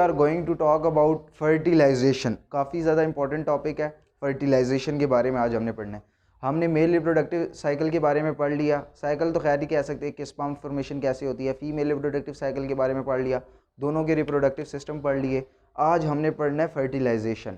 Are going to talk about fertilization. काफ़ी ज़्यादा important topic है। फर्टिलाइजेशन के बारे में आज हमने पढ़ना है। हमने मेल रिप्रोडक्टिव साइकिल के बारे में पढ़ लिया, साइकिल तो खैर ही कह सकते हैं कि स्पर्म फॉर्मेशन कैसे होती है। फीमेल रिप्रोडक्टिव साइकिल के बारे में पढ़ लिया, दोनों के रिप्रोडक्टिव सिस्टम पढ़ लिए। आज हमने पढ़ना है फर्टिलाइजेशन।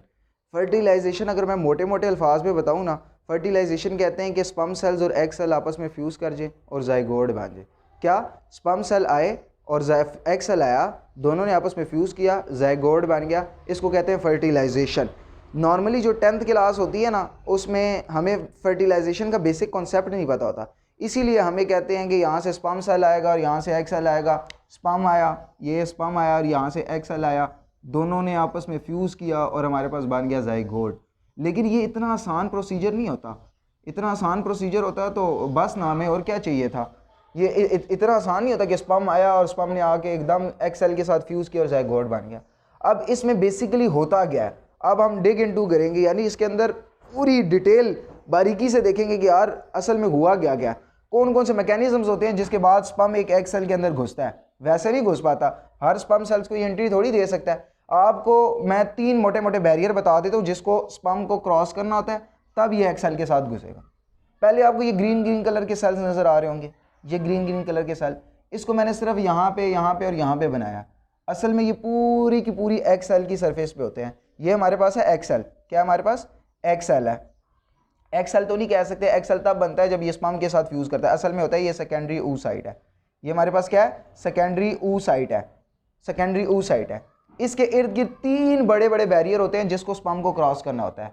फर्टिलाइजेशन अगर मैं मोटे मोटे अल्फाज में बताऊँ ना, फर्टिलाइजेशन कहते हैं कि स्पर्म सेल्स और एग सेल आपस में फ्यूज़ कर जाए और जाइगोट बन जाए। क्या? स्पर्म सेल आए और एग सेल आया, दोनों ने आपस में फ्यूज़ किया, जाइगोट बन गया, इसको कहते हैं फर्टिलाइजेशन। नॉर्मली जो 10th क्लास होती है ना, उसमें हमें फर्टिलाइजेशन का बेसिक कॉन्सेप्ट नहीं पता होता, इसीलिए हमें कहते हैं कि यहाँ से स्पर्म सेल आएगा और यहाँ से एग सेल आएगा। स्पर्म आया, ये स्पर्म आया और यहाँ से एग सेल आया, दोनों ने आपस में फ्यूज़ किया और हमारे पास बन गया जाइगोट। लेकिन ये इतना आसान प्रोसीजर नहीं होता। इतना आसान प्रोसीजर होता तो बस नाम है, और क्या चाहिए था। ये इतना आसान नहीं होता कि स्पर्म आया और स्पर्म ने आके एकदम एग सेल के साथ फ्यूज़ किया और जाइगोट बन गया। अब इसमें बेसिकली होता क्या है, अब हम डिग इनटू करेंगे, यानी इसके अंदर पूरी डिटेल बारीकी से देखेंगे कि यार असल में हुआ क्या क्या, कौन कौन से मैकेनिज्म्स होते हैं जिसके बाद स्पर्म एक एग सेल के अंदर घुसता है। वैसे नहीं घुस पाता, हर स्पर्म सेल्स को ये एंट्री थोड़ी दे सकता है। आपको मैं 3 मोटे मोटे बैरियर बता देता हूँ जिसको स्पर्म को क्रॉस करना होता है, तब ये एग सेल के साथ घुसेगा। पहले आपको ये ग्रीन ग्रीन कलर के सेल्स नज़र आ रहे होंगे, ये ग्रीन ग्रीन कलर के सेल, इसको मैंने सिर्फ यहाँ पे और यहाँ पे बनाया। असल में ये पूरी की पूरी एग सेल की सरफेस पे होते हैं। ये हमारे पास है एग सेल। क्या हमारे पास? एग सेल है। एग सेल तो नहीं कह सकते, एग सेल तब बनता है जब ये स्पर्म के साथ फ्यूज़ करता है। असल में होता है ये सेकेंडरी oocyte है। ये हमारे पास क्या है? सेकेंडरी oocyte है। सेकेंडरी oocyte है। इसके इर्द गिर्द 3 बड़े बड़े बैरियर होते हैं जिसको स्पर्म को क्रॉस करना होता है।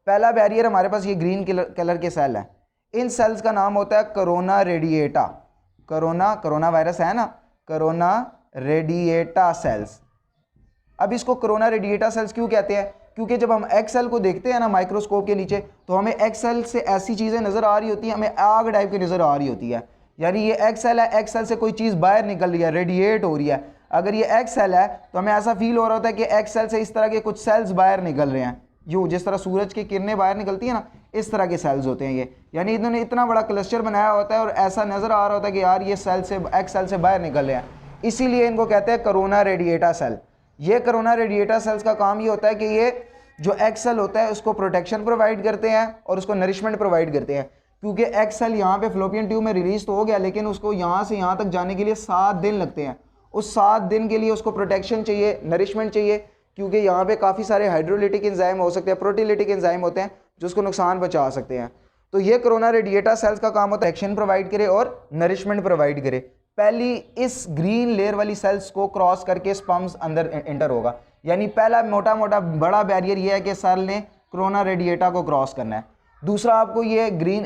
पहला बैरियर हमारे पास ये ग्रीन कलर के सेल है। इन सेल्स का नाम होता है कोरोना रेडिएटा। कोरोना वायरस है ना, कोरोना रेडिएटा सेल्स। अब इसको कोरोना रेडिएटा सेल्स क्यों कहते हैं? क्योंकि जब हम एग सेल को देखते हैं ना माइक्रोस्कोप के नीचे, तो हमें एग सेल से ऐसी चीज़ें नज़र आ रही होती हैं, हमें आग टाइप की नज़र आ रही होती है। यानी ये एग सेल है, एग सेल से कोई चीज़ बाहर निकल रही है, रेडिएट हो रही है। अगर ये एग सेल है तो हमें ऐसा फील हो रहा होता है कि एग सेल से इस तरह के कुछ सेल्स बाहर निकल रहे हैं, यूँ जिस तरह सूरज की किरणें बाहर निकलती है ना, इस तरह के सेल्स होते हैं ये। यानी इन्होंने इतना बड़ा क्लस्टर बनाया होता है और ऐसा नज़र आ रहा होता है कि यार ये सेल से एग सेल से बाहर निकल रहे हैं, इसीलिए इनको कहते हैं कोरोना रेडिएटा सेल। ये कोरोना रेडिएटा सेल्स का काम ये होता है कि ये जो एग सेल होता है उसको प्रोटेक्शन प्रोवाइड करते हैं और उसको नरिशमेंट प्रोवाइड करते हैं। क्योंकि एग सेल यहाँ पे फ्लोपियन ट्यूब में रिलीज तो हो गया, लेकिन उसको यहाँ से यहाँ तक जाने के लिए 7 दिन लगते हैं। उस 7 दिन के लिए उसको प्रोटेक्शन चाहिए, नरिशमेंट चाहिए, क्योंकि यहाँ पे काफ़ी सारे हाइड्रोलिटिक एंजाइम हो सकते हैं, प्रोटीलिटिक एंजाइम होते हैं जो उसको नुकसान पहुँचा सकते हैं। तो ये कोरोना रेडिएटा सेल्स का काम होता है एक्शन प्रोवाइड करे और नरिशमेंट प्रोवाइड करे। पहली इस ग्रीन लेयर वाली सेल्स को क्रॉस करके स्पर्म्स अंदर एंटर होगा। यानी पहला मोटा मोटा बड़ा बैरियर ये है कि सेल ने कोरोना रेडिएटा को क्रॉस करना है। दूसरा, आपको ये ग्रीन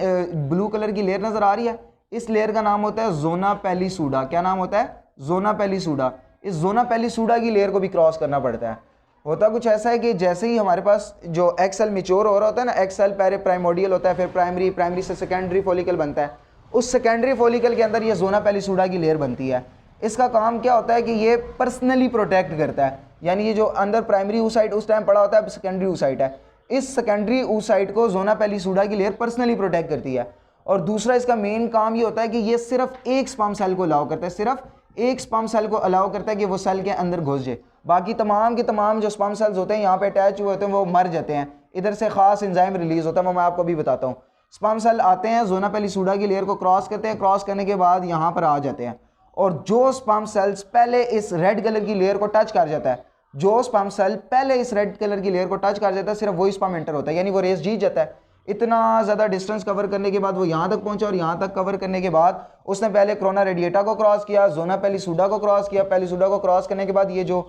ब्लू कलर की लेयर नज़र आ रही है, इस लेयर का नाम होता है जोना पेलिसूडा। क्या नाम होता है? जोना पेलिसूडा। इस जोना पेलिसूडा की लेयर को भी क्रॉस करना पड़ता है। होता कुछ ऐसा है कि जैसे ही हमारे पास जो एग सेल मैच्योर हो रहा होता है ना, एग सेल पहले प्राइमोडियल होता है, फिर प्राइमरी से सेकेंडरी फॉलिकल बनता है। उस सेकेंडरी फॉलिकल के अंदर ये जोना पेलिसूडा की लेयर बनती है। इसका काम क्या होता है कि ये पर्सनली प्रोटेक्ट करता है। यानी ये जो अंदर प्राइमरी oocyte उस टाइम पड़ा होता है, अब सेकेंडरी oocyte है, इस सेकेंडरी oocyte को जोना पेलिसूडा की लेयर पर्सनली प्रोटेक्ट करती है। और दूसरा इसका मेन काम ये होता है कि ये सिर्फ एक स्पर्म सेल को अलाउ करता है, सिर्फ एक स्पर्म सेल को अलाउ करता है कि वो सेल के अंदर घुस जाए। बाकी तमाम के तमाम जो स्पर्म सेल्स होते हैं यहाँ पे अटैच हुए होते हैं, वो मर जाते हैं। इधर से खास एंजाइम रिलीज होता है, मैं आपको अभी बताता हूँ। स्पर्म सेल आते हैं, जोना पेलिसूडा की लेयर को क्रॉस करते हैं, क्रॉस करने के बाद यहाँ पर आ जाते हैं, और जो स्पर्म सेल्स पहले इस रेड कलर की लेयर को टच कर जाता है, जो स्पर्म सेल पहले इस रेड कलर की लेयर को टच कर जाता है, सिर्फ वही स्पर्म एंटर होता है, यानी वो रेस जीत जाता है। इतना ज़्यादा डिस्टेंस कवर करने के बाद वो यहाँ तक पहुँचा, और यहाँ तक कवर करने के बाद उसने पहले कोरोना रेडिएटा को क्रॉस किया, जोना पेलिसूडा को क्रॉस किया। पेलिसूडा को क्रॉस करने के बाद ये जो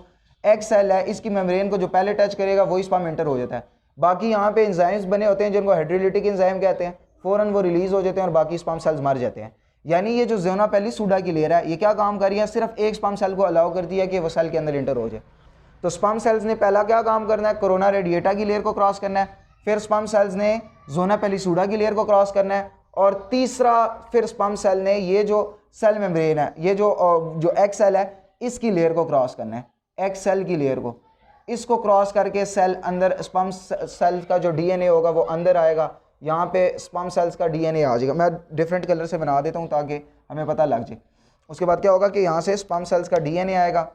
एग सेल है, इसकी मेम्ब्रेन को जो पहले टच करेगा वही स्पर्म एंटर हो जाता है। बाकी यहाँ पे एंजाइम्स बने होते हैं जिनको हाइड्रोलिटिक एंजाइम कहते हैं, फ़ौरन वो रिलीज हो जाते हैं और बाकी स्पर्म सेल्स मर जाते हैं। यानी ये जो जोना पेलिसूडा की लेयर है, ये क्या काम कर रही है? सिर्फ एक स्पर्म सेल को अलाउ करती है कि वो सेल के अंदर एंटर हो जाए। तो स्पर्म सेल्स ने पहला क्या काम करना है? कोरोना रेडिएटा की लेयर को क्रॉस करना है। फिर स्पर्म सेल्स ने जोना पेलिसूडा की लेयर को क्रॉस करना है। और तीसरा, फिर स्पर्म सेल ने ये जो सेल मेम्ब्रेन है, ये जो एग सेल है, इसकी लेयर को क्रॉस करना है। एग सेल की लेयर को, इसको क्रॉस करके सेल अंदर, स्पर्म सेल का जो डीएनए होगा वो अंदर आएगा। यहाँ पे स्पर्म सेल्स का डीएनए आ जाएगा। मैं डिफरेंट कलर से बना देता हूँ ताकि हमें पता लग जाए। उसके बाद क्या होगा कि यहाँ से स्पर्म सेल्स का डीएनए आएगा,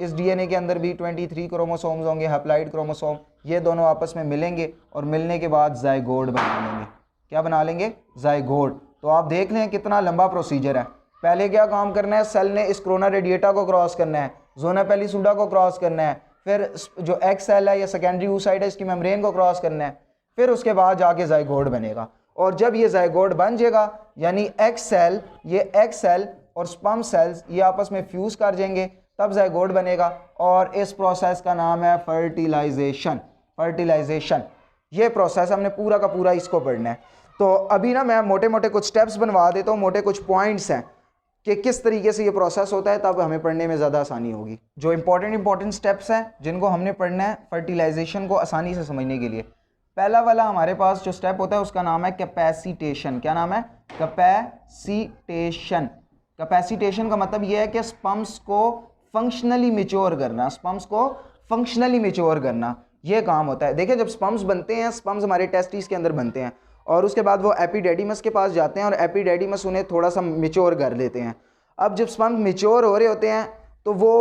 इस डीएनए के अंदर भी 23 क्रोमोसोम्स होंगे, हैप्लॉइड क्रोमोसोम, ये दोनों आपस में मिलेंगे और मिलने के बाद जाइगोट बना लेंगे। क्या बना लेंगे? जाइगोट। तो आप देख लें कितना लंबा प्रोसीजर है। पहले क्या काम करना है, सेल ने इस कोरोना रेडिएटा को क्रॉस करना है, जोना पेलिसूडा को क्रॉस करना है, फिर जो एक्स सेल है या सेकेंडरी oocyte है इसकी मेम्ब्रेन को क्रॉस करना है, फिर उसके बाद जाके जाइगोट बनेगा। और जब ये जाइगोट बन जाएगा यानी एक्स सेल, ये एक्स सेल और स्पर्म सेल्स ये आपस में फ्यूज कर जाएंगे, तब जाइगोट बनेगा। और इस प्रोसेस का नाम है फर्टिलाइजेशन। फर्टिलाइजेशन ये प्रोसेस हमने पूरा का पूरा इसको पढ़ना है। तो अभी ना मैं मोटे मोटे कुछ स्टेप्स बनवा देता हूँ, मोटे कुछ पॉइंट्स हैं कि किस तरीके से ये प्रोसेस होता है, तब हमें पढ़ने में ज़्यादा आसानी होगी। जो इंपॉर्टेंट स्टेप्स हैं जिनको हमने पढ़ना है फर्टिलाइजेशन को आसानी से समझने के लिए। पहला वाला हमारे पास जो स्टेप होता है उसका नाम है कैपेसिटेशन। क्या नाम है? कैपेसिटेशन। कैपेसिटेशन का मतलब ये है कि स्पर्म्स को फंक्शनली मैच्योर करना, स्पर्म्स को फंक्शनली मैच्योर करना, ये काम होता है। देखिए जब स्पर्म्स बनते हैं, स्पर्म्स हमारे टेस्टिस के अंदर बनते हैं और उसके बाद वो एपिडेडिमस के पास जाते हैं और एपिडेडिमस उन्हें थोड़ा सा मैच्योर कर देते हैं। अब जब स्पर्म्स मैच्योर हो रहे होते हैं तो वो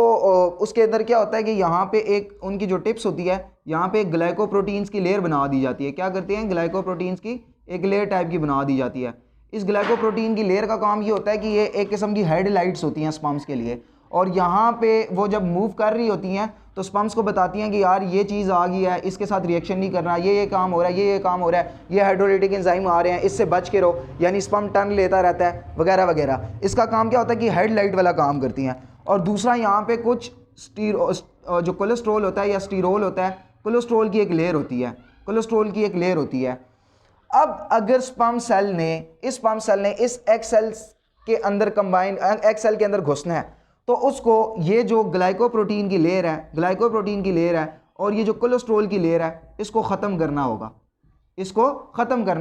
उसके अंदर क्या होता है कि यहाँ पे एक उनकी जो टिप्स होती है, यहाँ पे एक ग्लाइकोप्रोटीन्स की लेयर बना दी जाती है। क्या करते हैं? ग्लाइकोप्रोटीन्स की एक लेयर टाइप की बना दी जाती है। इस ग्लाइकोप्रोटीन की लेयर का काम ये होता है कि ये एक किस्म की हेडलाइट्स होती हैं स्पर्म्स के लिए, और यहाँ पे वो जब मूव कर रही होती हैं तो स्पर्म्स को बताती हैं कि यार ये चीज़ आ गई है, इसके साथ रिएक्शन नहीं करना, ये काम हो रहा है, ये काम हो रहा है, ये हाइड्रोलाइटिक एंजाइम आ रहे हैं, इससे बच के रहो, यानी स्पर्म टर्न लेता रहता है वगैरह वगैरह। इसका काम क्या होता है कि हेडलाइट वाला काम करती हैं। और दूसरा यहाँ पे कुछ जो कोलेस्ट्रॉल होता है या स्टीरोल होता है, कोलेस्ट्रॉल की एक लेयर होती है, कोलेस्ट्रॉल की एक लेयर होती है। अब अगर स्पर्म सेल ने इस एक्स सेल के अंदर कंबाइन, एक्स सेल के अंदर घुसना है, तो उसको ये जो ग्लाइकोप्रोटीन की लेयर है और ये जो कोलेस्ट्रॉल की लेयर है, इसको ख़त्म करना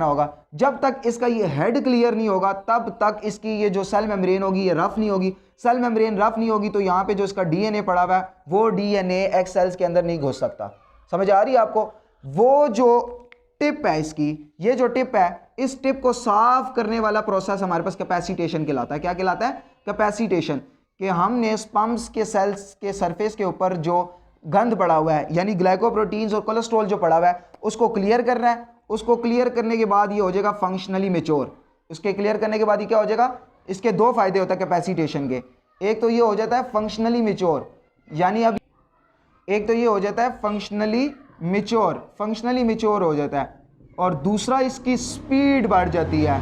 होगा। जब तक इसका ये हेड क्लियर नहीं होगा तब तक इसकी ये जो सेल मेम्ब्रेन होगी ये रफ नहीं होगी। सेल मेम्ब्रेन रफ नहीं होगी तो यहाँ पे जो इसका डीएनए पड़ा हुआ है वो डीएनए एक्स सेल्स के अंदर नहीं घुस सकता। समझ आ रही है आपको? वो जो टिप है इसकी, ये जो टिप है, इस टिप को साफ करने वाला प्रोसेस हमारे पास कैपेसिटेशन कहलाता है। क्या कहलाता है? कैपेसिटेशन। कि हमने स्पर्म्स के सेल्स के सरफेस के ऊपर जो गंद पड़ा हुआ है यानी ग्लाइकोप्रोटीन्स और कोलेस्ट्रॉल जो पड़ा हुआ है उसको क्लियर करना है। उसको क्लियर करने के बाद ये हो जाएगा फंक्शनली मैच्योर। इसके क्लियर करने के बाद ये क्या हो जाएगा? इसके दो फायदे होते हैं कैपेसिटेशन के। एक तो ये हो जाता है फंक्शनली मैच्योर, यानी अब एक तो ये हो जाता है फंक्शनली मैच्योर हो जाता है, और दूसरा इसकी स्पीड बढ़ जाती है।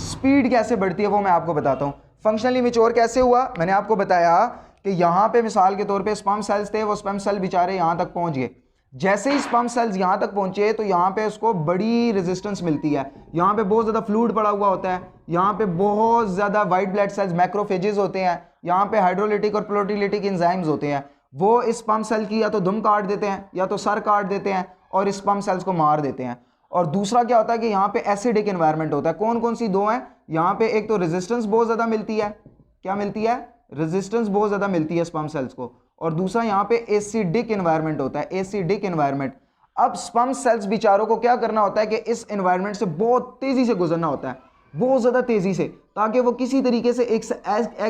स्पीड कैसे बढ़ती है वो मैं आपको बताता हूँ। फंक्शनली मैच्योर कैसे हुआ? मैंने आपको बताया कि यहाँ पे मिसाल के तौर पे स्पर्म सेल्स थे, वो स्पर्म सेल बेचारे यहाँ तक पहुँच गए। जैसे ही स्पर्म सेल्स यहाँ तक पहुँचे तो यहाँ पे उसको बड़ी रेजिस्टेंस मिलती है। यहाँ पे बहुत ज़्यादा फ्लूइड पड़ा हुआ होता है, यहाँ पे बहुत ज़्यादा वाइट ब्लड सेल्स मैक्रोफेजेस होते हैं, यहाँ पे हाइड्रोलिटिक और प्रोटीलिटिक एंजाइम्स होते हैं। वो इस स्पर्म सेल की या तो दुम काट देते हैं या तो सर काट देते हैं और इस स्पर्म सेल्स को मार देते हैं। और दूसरा क्या होता है कि यहाँ पे एसिडिक एनवायरनमेंट होता है। कौन कौन सी दो हैं? यहाँ पे एक तो रेजिस्टेंस बहुत ज़्यादा मिलती है। क्या मिलती है? रेजिस्टेंस बहुत ज़्यादा मिलती है स्पर्म सेल्स को। और दूसरा यहाँ पे एसिडिक एनवायरनमेंट होता है, एसिडिक एनवायरनमेट। अब स्पर्म सेल्स बेचारों को क्या करना होता है कि इस एनवायरनमेंट से बहुत तेज़ी से गुजरना होता है, बहुत ज़्यादा तेज़ी से, ताकि वो किसी तरीके से एक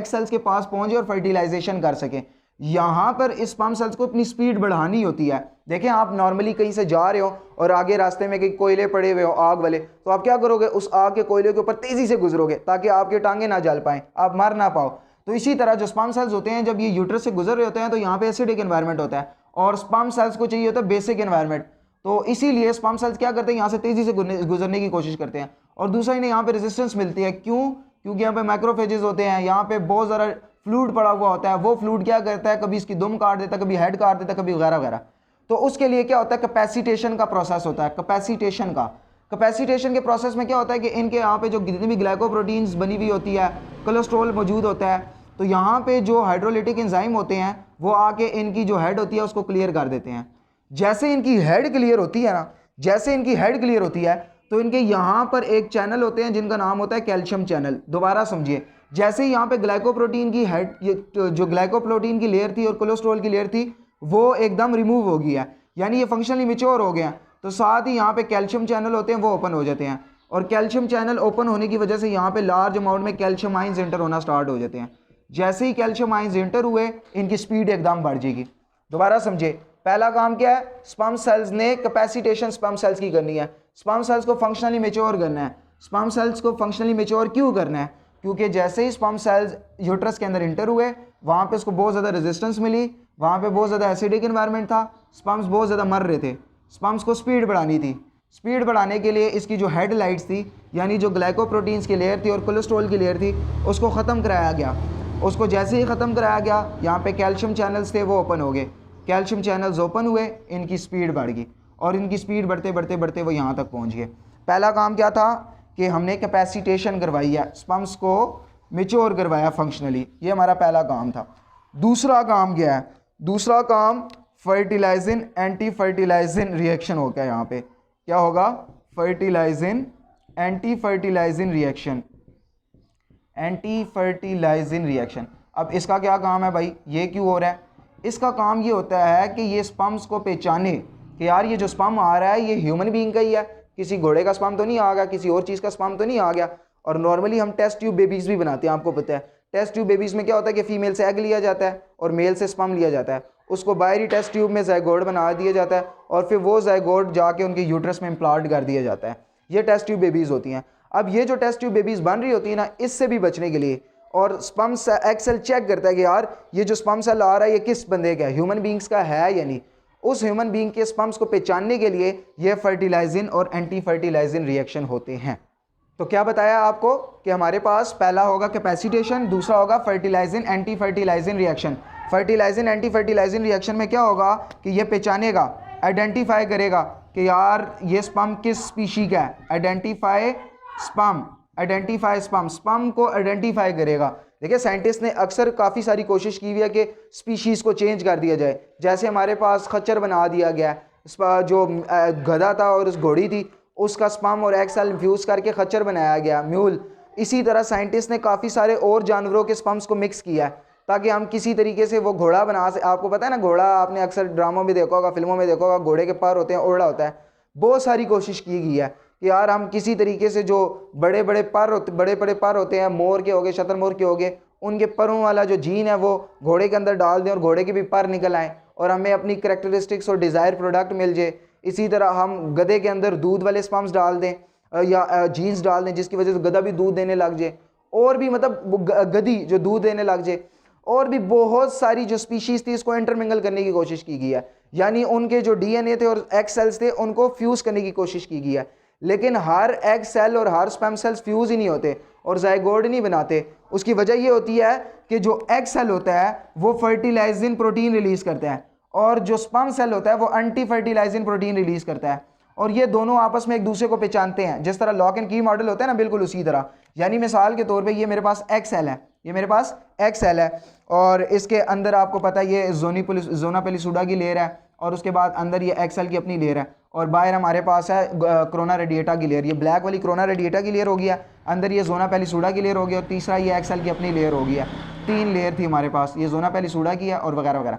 सेल्स के पास पहुँचे और फर्टिलाइजेशन कर सकें। यहाँ पर इस स्पर्म सेल्स को अपनी स्पीड बढ़ानी होती है। देखें आप नॉर्मली कहीं से जा रहे हो और आगे रास्ते में कहीं कोयले पड़े हुए हो आग वाले, तो आप क्या करोगे? उस आग के कोयले के ऊपर तेज़ी से गुजरोगे ताकि आपके टांगे ना जल पाएँ, आप मर ना पाओ। तो इसी तरह जो स्पर्म सेल्स होते हैं जब ये यूट्रस से गुजर रहे होते हैं तो यहाँ पे एसिडिक एनवायरनमेंट होता है और स्पर्म सेल्स को चाहिए होता है बेसिक एनवायरनमेंट। तो इसीलिए स्पर्म सेल्स क्या करते हैं? यहाँ से तेज़ी से गुजरने की कोशिश करते हैं। और दूसरा इन्हें यहाँ पे रेजिस्टेंस मिलती है। क्यों? क्योंकि यहाँ पे माइक्रोफेजेस होते हैं, यहाँ पे बहुत ज़्यादा फ्लूइड पड़ा हुआ होता है। वो फ्लूइड क्या करता है? कभी इसकी दुम काट देता है, कभी हेड काट देता है, कभी वगैरह वगैरह। तो उसके लिए क्या होता है? कैपेसिटेशन का प्रोसेस होता है। कैपेसिटेशन के प्रोसेस में क्या होता है कि इनके यहाँ पे जो जितनी भी ग्लाइकोप्रोटीन्स बनी हुई होती है, कोलेस्ट्रॉल मौजूद होता है, तो यहाँ पे जो हाइड्रोलिटिक एंजाइम होते हैं वो आके इनकी जो हेड होती है उसको क्लियर कर देते हैं। जैसे इनकी हेड क्लियर होती है तो इनके यहाँ पर एक चैनल होते हैं जिनका नाम होता है कैल्शियम चैनल। दोबारा समझिए, जैसे ही यहाँ पे ग्लाइकोप्रोटीन की हेड, जो ग्लाइकोप्रोटीन की लेयर थी और कोलेस्ट्रॉल की लेयर थी वो एकदम रिमूव हो गई है, यानी ये फंक्शनली मैच्योर हो गया। तो साथ ही यहाँ पे कैल्शियम चैनल होते हैं वो ओपन हो जाते हैं, और कैल्शियम चैनल ओपन होने की वजह से यहाँ पे लार्ज अमाउंट में कैल्शियम आइंस एंटर होना स्टार्ट हो जाते हैं। जैसे ही कैल्शियम आयंस एंटर हुए इनकी स्पीड एकदम बढ़ जाएगी। दोबारा समझे, पहला काम क्या है, स्पर्म सेल्स ने कैपेसिटेशन स्पर्म सेल्स की करनी है, स्पर्म सेल्स को फंक्शनली मैच्योर करना है। स्पर्म सेल्स को फंक्शनली मैच्योर क्यों करना है, क्योंकि जैसे ही स्पर्म सेल्स यूट्रस के अंदर इंटर हुए वहाँ पे उसको बहुत ज़्यादा रेजिस्टेंस मिली, वहाँ पे बहुत ज़्यादा एसिडिक इन्वायरमेंट था, स्पर्म्स बहुत ज़्यादा मर रहे थे। स्पर्म्स को स्पीड बढ़ानी थी, स्पीड बढ़ाने के लिए इसकी जो हेडलाइट्स थी यानी जो ग्लाइकोप्रोटीन्स की लेयर थी और कोलेस्ट्रॉल की लेयर थी उसको ख़त्म कराया गया। उसको जैसे ही ख़त्म कराया गया यहाँ पे कैल्शियम चैनल्स थे वो ओपन हो गए, कैल्शियम चैनल्स ओपन हुए, इनकी स्पीड बढ़ गई और इनकी स्पीड बढ़ते बढ़ते बढ़ते वो यहाँ तक पहुँच गए। पहला काम क्या था कि हमने कैपेसिटेशन करवाई है, स्पर्म्स को मैच्योर करवाया फंक्शनली, ये हमारा पहला काम था। दूसरा काम क्या है, दूसरा काम फर्टिलाइजिंग एंटी फर्टिलाइजिंग रिएक्शन हो गया। यहाँ पे क्या होगा, fertilising anti fertilising reaction, anti fertilising reaction. अब इसका क्या काम है भाई, ये क्यों हो रहा है, इसका काम ये होता है कि ये स्पर्म्स को पहचाने कि यार ये जो स्पर्म आ रहा है ये ह्यूमन बीइंग का ही है, किसी घोड़े का स्पर्म तो नहीं आ गया, किसी और चीज़ का स्पर्म तो नहीं आ गया। और नॉर्मली हम टेस्ट ट्यूब बेबीज़ भी बनाते हैं, आपको पता है टेस्ट ट्यूब बेबीज़ में क्या होता है कि फीमेल से एग लिया जाता है और मेल से स्पर्म लिया जाता है, उसको बाहरी टेस्ट ट्यूब में ज़ायगोट बना दिया जाता है और फिर वो ज़ायगोट जाके उनके यूट्रस में इम्प्लांट कर दिया जाता है। ये टेस्ट ट्यूब बेबीज़ होती हैं। अब ये जो टेस्ट ट्यूब बेबीज़ बन रही होती है ना, इससे भी बचने के लिए और स्पर्म एग सेल चेक करता है कि यार ये जो स्पर्म सेल आ रहा है ये किस बंदे का है, ह्यूमन बींग्स का है या नहीं, उस ह्यूमन बींग के स्पर्म्स को पहचानने के लिए ये फर्टिलाइजिंग और एंटी फर्टिलाइजिंग रिएक्शन होते हैं। तो क्या बताया आपको कि हमारे पास पहला होगा कैपेसिटेशन, दूसरा होगा fertilising anti fertilising reaction. Fertilising anti fertilising reaction में क्या होगा कि ये पहचानेगा, आइडेंटिफाई करेगा कि यार ये स्पर्म किस स्पीशी का है, identify sperm, identify sperm, sperm को आइडेंटिफाई करेगा। देखिए साइंटिस्ट ने अक्सर काफ़ी सारी कोशिश की हुई है कि स्पीशीज़ को चेंज कर दिया जाए, जैसे हमारे पास खच्चर बना दिया गया, जो गधा था और उस घोड़ी थी उसका स्पर्म और एग सेल इन्फ्यूज़ करके खच्चर बनाया गया, म्यूल। इसी तरह साइंटिस्ट ने काफ़ी सारे और जानवरों के स्पर्म्स को मिक्स किया है ताकि हम किसी तरीके से वो घोड़ा बना से, आपको पता है ना घोड़ा, आपने अक्सर ड्रामों में देखा होगा, फिल्मों में देखा होगा, घोड़े के पर होते हैं, ओढ़ा होता है। बहुत सारी कोशिश की गई है कि यार हम किसी तरीके से जो बड़े बड़े पर होते हैं, मोर के हो गए, शतरमोर के हो गए, उनके परों वाला जो जीन है वो घोड़े के अंदर डाल दें और घोड़े के भी पर निकल आएँ और हमें अपनी करैक्टरिस्टिक्स और डिज़ायर प्रोडक्ट मिल जाए। इसी तरह हम गधे के अंदर दूध वाले स्पर्म्स डाल दें या जीन्स डाल दें जिसकी वजह से गधा भी दूध देने लग जाए, और भी मतलब गधी जो दूध देने लग जाए, और भी बहुत सारी जो स्पीशीज़ थी इसको इंटरमिंगल करने की कोशिश की गई है, यानी उनके जो डीएनए थे और एग सेल्स थे उनको फ्यूज़ करने की कोशिश की गई है। लेकिन हर एग सेल और हर स्पर्म सेल्स फ्यूज़ ही नहीं होते और ज़ायगोट नहीं बनाते। उसकी वजह ये होती है कि जो एग सेल होता है वो फर्टिलाइजिंग प्रोटीन रिलीज़ करता है और जो स्पर्म सेल होता है वो एंटी फर्टिलाइजिंग प्रोटीन रिलीज़ करता है, और ये दोनों आपस में एक दूसरे को पहचानते हैं। जिस तरह लॉक एंड की मॉडल होता है ना, बिल्कुल उसी तरह। यानी मिसाल के तौर पे ये मेरे पास एग सेल है, ये मेरे पास एग सेल है और इसके अंदर आपको पता है ये जोना पेलिसुडा की लेयर है और उसके बाद अंदर ये एग सेल की अपनी लेयर है और बाहर हमारे पास है कोरोना रेडिएटा की लेयर। ये ब्लैक वाली कोरोना रेडिएटा की लेयर हो गया, अंदर ये जोना पेलिसुडा की लेयर हो गई और तीसरा ये एग सेल की अपनी लेयर हो गया। 3 लेयर थी हमारे पास, ये जोना पेलिसुडा की है और वगैरह वगैरह।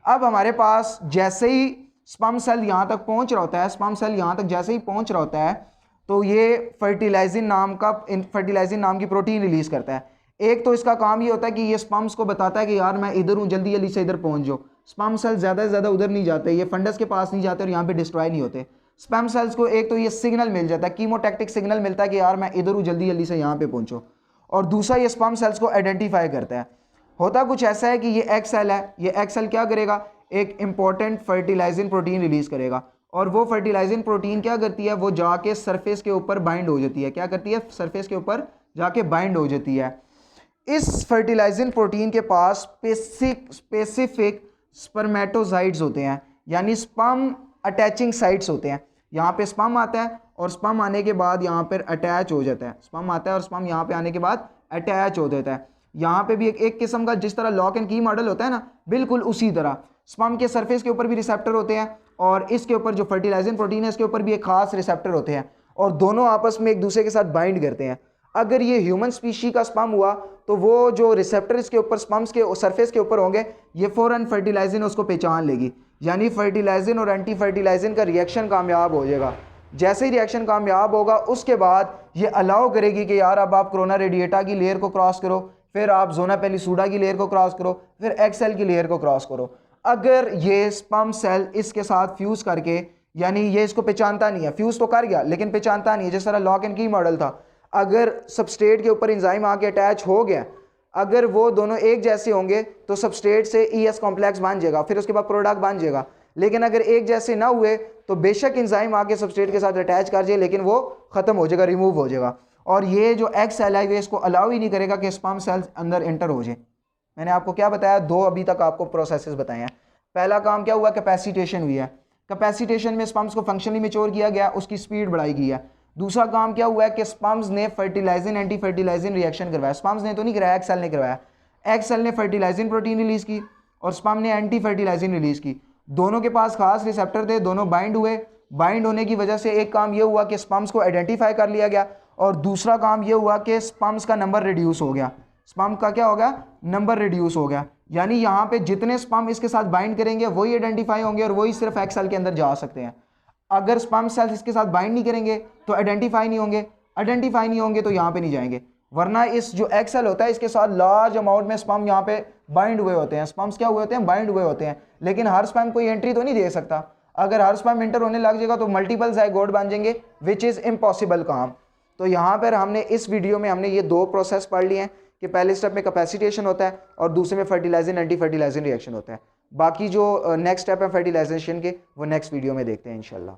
अब हमारे पास जैसे ही स्पर्म सेल यहाँ तक पहुँच रहा होता है, स्पर्म सेल यहाँ तक जैसे ही पहुँच रहा होता है तो ये फर्टिलाइजिंग नाम की प्रोटीन रिलीज़ करता है। एक तो इसका काम ये होता है कि ये स्पर्म्स को बताता है कि यार मैं इधर हूँ, जल्दी जल्दी से इधर पहुँच जाओ। स्पर्म सेल ज़्यादा से ज़्यादा उधर नहीं जाते, ये फंडस के पास नहीं जाते और यहाँ पे डिस्ट्रॉय नहीं होते। स्पर्म सेल्स को एक तो ये सिग्नल मिल जाता है, कीमोटैक्टिक सिग्नल मिलता है कि यार मैं इधर हूँ, जल्दी जल्दी से यहाँ पे पहुँचो। और दूसरा ये स्पर्म सेल्स को आइडेंटिफाई करता है। होता कुछ ऐसा है कि ये एग सेल है, ये एग सेल क्या करेगा, एक इंपॉर्टेंट फर्टिलाइजिंग प्रोटीन रिलीज़ करेगा और वो फर्टिलाइजिंग प्रोटीन क्या करती है, वो जाके सरफेस के ऊपर बाइंड हो जाती है। क्या करती है, सरफेस के ऊपर जाके बाइंड हो जाती है। इस फर्टिलाइजिंग प्रोटीन के पास स्पेसिफिक स्पर्मेटोजाइट्स होते हैं, यानी स्पर्म अटैचिंग साइट्स होते हैं। यहाँ पे स्पर्म आता है और स्पर्म आने के बाद यहाँ पर अटैच हो जाता है, स्पर्म आता है और स्पर्म यहाँ पे आने के बाद अटैच हो जाता है। यहाँ पे भी एक किस्म का जिस तरह लॉक एंड की मॉडल होता है ना, बिल्कुल उसी तरह स्पर्म के सरफेस के ऊपर भी रिसेप्टर होते हैं और इसके ऊपर जो फर्टिलाइजिंग प्रोटीन है इसके ऊपर भी एक खास रिसेप्टर होते हैं और दोनों आपस में एक दूसरे के साथ बाइंड करते हैं। अगर ये ह्यूमन स्पीशी का स्पर्म हुआ तो वो जो रिसेप्टर इसके ऊपर स्पर्म्स के सरफेस के ऊपर होंगे, ये फ़ौरन फर्टिलाइजिंग उसको पहचान लेगी, यानी फर्टिलाइजिंग और एंटी फर्टिलाइजिंग का रिएक्शन कामयाब हो जाएगा। जैसे ही रिएक्शन कामयाब होगा उसके बाद ये अलाउ करेगी कि यार अब आप कोरोना रेडिएटा की लेयर को क्रॉस करो, फिर आप जोना पेलिसूडा की लेयर को क्रॉस करो, फिर एक्सेल की लेयर को क्रॉस करो। अगर ये स्पर्म सेल इसके साथ फ्यूज करके, यानी ये इसको पहचानता नहीं है, फ्यूज तो कर गया लेकिन पहचानता नहीं है, जिस तरह लॉक एंड की मॉडल था, अगर सबस्ट्रेट के ऊपर एंजाइम आके अटैच हो गया, अगर वो दोनों एक जैसे होंगे तो सबस्ट्रेट से ES कॉम्प्लेक्स बन जाएगा, फिर उसके बाद प्रोडक्ट बन जाएगा। लेकिन अगर एक जैसे ना हुए तो बेशक एंजाइम आके सबस्ट्रेट के साथ अटैच कर जाए लेकिन वो खत्म हो जाएगा, रिमूव हो जाएगा। और ये जो एक्स सेल है इसको अलाउ ही नहीं करेगा कि स्पर्म सेल्स अंदर एंटर हो जाए। मैंने आपको क्या बताया, दो अभी तक आपको प्रोसेसेस बताए हैं। पहला काम क्या हुआ, कैपेसिटेशन हुई है। कैपेसिटेशन में स्पर्म्स को फंक्शनली मैच्योर किया गया, उसकी स्पीड बढ़ाई गई है। दूसरा काम क्या हुआ है कि स्पर्म्स ने फर्टिलाइजिंग एंटी फर्टिलाइजिंग रिएक्शन करवाया। स्पर्म्स ने तो नहीं कराया, एक्स सेल ने करवाया। एक्स सेल ने फर्टिलाइजिंग प्रोटीन रिलीज की और स्पर्म ने एंटी फर्टिलाइजिंग रिलीज की। दोनों के पास खास रिसेप्टर थे, दोनों बाइंड हुए। बाइंड होने की वजह से एक काम यह हुआ कि स्पर्म्स को आइडेंटिफाई कर लिया गया, और दूसरा काम यह हुआ कि स्पर्म्स का नंबर रिड्यूस हो गया। स्पर्म का क्या हो गया, नंबर रिड्यूस हो गया। यानी यहाँ पे जितने स्पर्म इसके साथ बाइंड करेंगे वही आइडेंटिफाई होंगे और वही सिर्फ एक्स सेल के अंदर जा सकते हैं। अगर स्पर्म सेल्स इसके साथ बाइंड नहीं करेंगे तो आइडेंटिफाई नहीं होंगे, आइडेंटिफाई नहीं होंगे तो यहाँ पे नहीं जाएंगे। वरना इस जो एक्स सेल होता है इसके साथ लार्ज अमाउंट में स्पर्म यहाँ पे बाइंड हुए होते हैं। स्पर्म्स क्या हुए होते हैं, बाइंड हुए होते हैं। लेकिन हर स्पर्म कोई एंट्री तो नहीं दे सकता। अगर हर स्पर्म एंटर होने लग जाएगा तो मल्टीपल जाइगोट बन जाएंगे, विच इज इम्पॉसिबल काम। तो यहाँ पर हमने इस वीडियो में हमने ये दो प्रोसेस पढ़ लिए हैं कि पहले स्टेप में कैपेसिटेशन होता है और दूसरे में फर्टिलाइजिंग एंटी फर्टिलाइजिंग रिएक्शन होता है। बाकी जो नेक्स्ट स्टेप है फर्टिलाइजेशन के, वो नेक्स्ट वीडियो में देखते हैं इंशाल्लाह।